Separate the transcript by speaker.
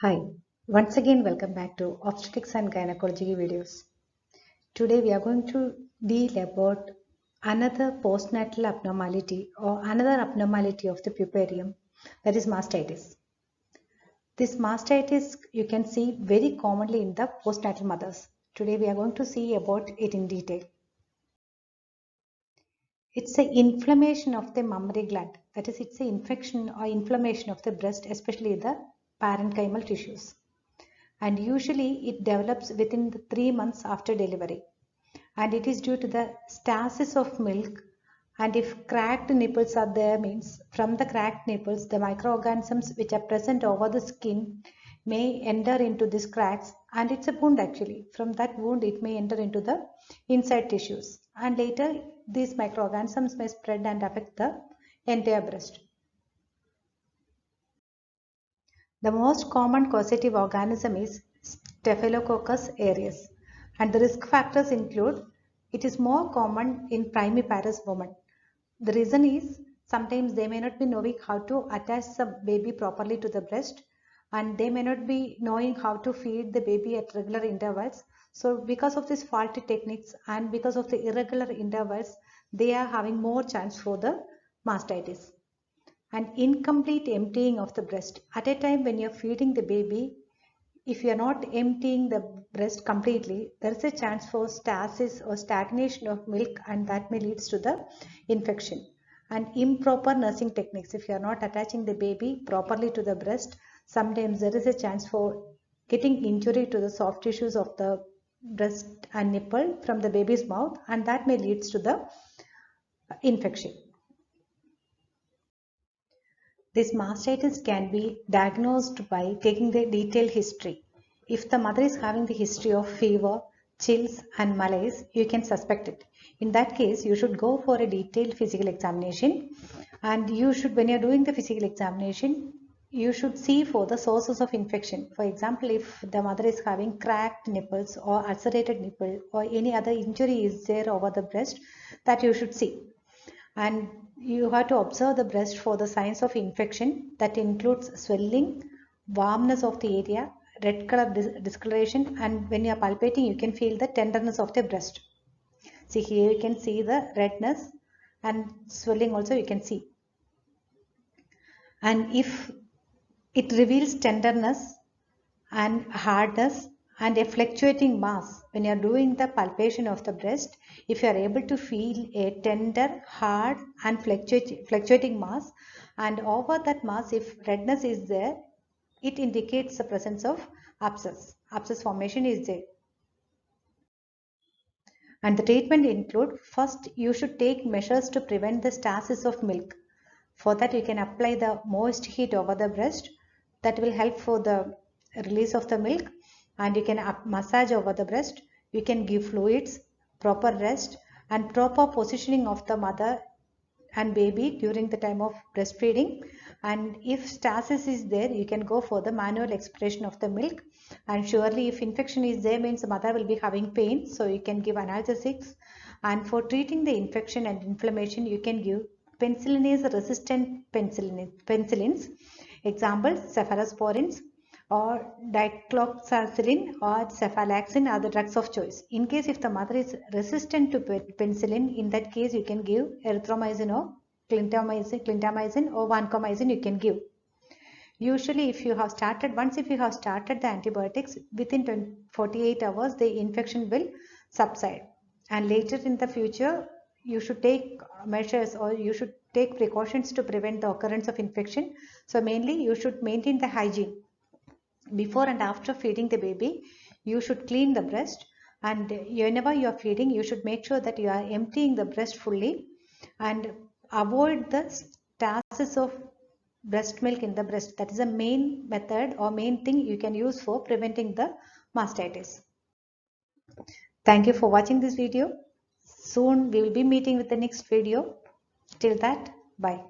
Speaker 1: Hi, once again welcome back to Obstetrics and Gynecology videos. Today we are going to deal about another postnatal abnormality or another abnormality of the puparium, that is mastitis. This mastitis you can see very commonly in the postnatal mothers. Today we are going to see about it in detail. It's an inflammation of the mammary gland, that is it's an infection or inflammation of the breast, especially the parenchymal tissues. And usually it develops within the 3 months after delivery, and it is due to the stasis of milk. And if cracked nipples are there, means from the cracked nipples the microorganisms which are present over the skin may enter into these cracks, and it's a wound. Actually, from that wound it may enter into the inside tissues, and later these microorganisms may spread and affect the entire breast. The most common causative organism is Staphylococcus aureus, and the risk factors include it is more common in primiparous women. The reason is sometimes they may not be knowing how to attach the baby properly to the breast, and they may not be knowing how to feed the baby at regular intervals. So because of these faulty techniques and because of the irregular intervals, they are having more chance for the mastitis. And incomplete emptying of the breast at a time when you're feeding the baby, if you're not emptying the breast completely, there is a chance for stasis or stagnation of milk, and that may leads to the infection. And improper nursing techniques, if you're not attaching the baby properly to the breast, sometimes there is a chance for getting injury to the soft tissues of the breast and nipple from the baby's mouth, and that may leads to the infection. This mastitis can be diagnosed by taking the detailed history. If the mother is having the history of fever, chills and malaise, you can suspect it. In that case, you should go for a detailed physical examination, and you should, when you're doing the physical examination, you should see for the sources of infection. For example, if the mother is having cracked nipples or ulcerated nipple or any other injury is there over the breast, that you should see. And you have to observe the breast for the signs of infection, that includes swelling, warmness of the area, red color discoloration, and when you are palpating you can feel the tenderness of the breast. See, here you can see the redness and swelling also you can see. And if it reveals tenderness and hardness and a fluctuating mass, when you are doing the palpation of the breast, if you are able to feel a tender, hard and fluctuating mass, and over that mass if redness is there, it indicates the presence of abscess formation is there. And the treatment include, first you should take measures to prevent the stasis of milk. For that you can apply the moist heat over the breast, that will help for the release of the milk. And you can massage over the breast, you can give fluids, proper rest and proper positioning of the mother and baby during the time of breastfeeding. And if stasis is there, you can go for the manual expiration of the milk. And surely if infection is there, means the mother will be having pain, so you can give analgesics. And for treating the infection and inflammation, you can give penicillinase resistant penicillins, example cephalosporins or dicloxacillin or cephalaxin are the drugs of choice. In case if the mother is resistant to penicillin, in that case you can give erythromycin or clindamycin or vancomycin you can give. Usually if you have started the antibiotics, within 48 hours the infection will subside, and later in the future you should take measures or you should take precautions to prevent the occurrence of infection. So mainly you should maintain the hygiene. Before and after feeding the baby, you should clean the breast, and whenever you are feeding you should make sure that you are emptying the breast fully, and avoid the stasis of breast milk in the breast. That is the main method or main thing you can use for preventing the mastitis. Thank you for watching this video. Soon we will be meeting with the next video. Till that, bye.